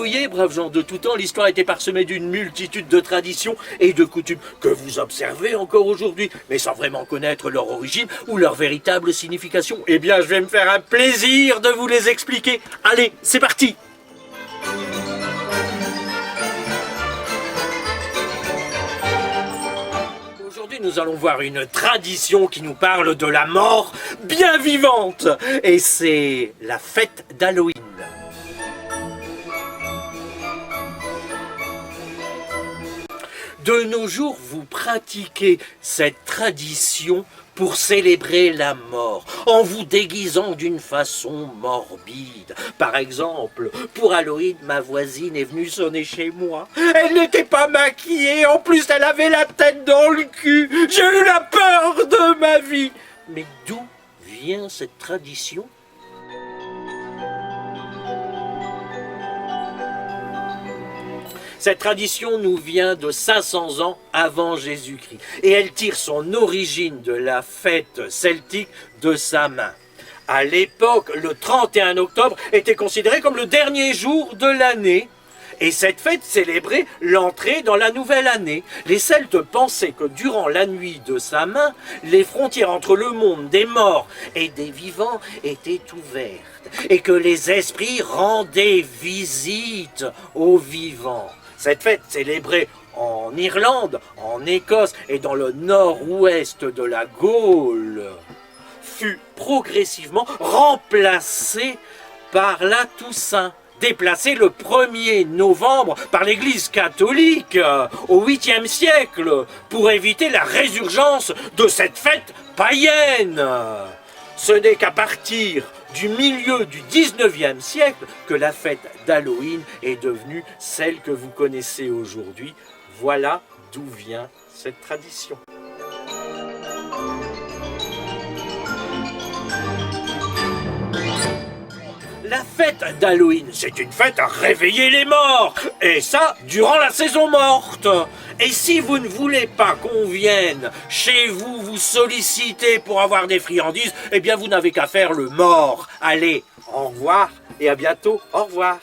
voyez, braves gens de tout temps, l'histoire était parsemée d'une multitude de traditions et de coutumes que vous observez encore aujourd'hui, mais sans vraiment connaître leur origine ou leur véritable signification. Eh bien, je vais me faire un plaisir de vous les expliquer. Allez, c'est parti! Aujourd'hui, nous allons voir une tradition qui nous parle de la mort bien vivante. Et c'est la fête d'Halloween. De nos jours, vous pratiquez cette tradition pour célébrer la mort, en vous déguisant d'une façon morbide. Par exemple, pour Halloween, ma voisine est venue sonner chez moi. Elle n'était pas maquillée, en plus elle avait la tête dans le cul. J'ai eu la peur de ma vie. Mais d'où vient cette tradition ? Cette tradition nous vient de 500 ans avant Jésus-Christ et elle tire son origine de la fête celtique de Samhain. À l'époque, le 31 octobre était considéré comme le dernier jour de l'année et cette fête célébrait l'entrée dans la nouvelle année. Les Celtes pensaient que durant la nuit de Samhain, les frontières entre le monde des morts et des vivants étaient ouvertes et que les esprits rendaient visite aux vivants. Cette fête célébrée en Irlande, en Écosse et dans le nord-ouest de la Gaule fut progressivement remplacée par la Toussaint, déplacée le 1er novembre par l'Église catholique au 8e siècle pour éviter la résurgence de cette fête païenne. Ce n'est qu'à partir du milieu du 19e siècle que la fête d'Halloween est devenue celle que vous connaissez aujourd'hui. Voilà d'où vient cette tradition. La fête d'Halloween, c'est une fête à réveiller les morts, et ça, durant la saison morte. Et si vous ne voulez pas qu'on vienne chez vous vous solliciter pour avoir des friandises, eh bien vous n'avez qu'à faire le mort. Allez, au revoir et à bientôt, au revoir.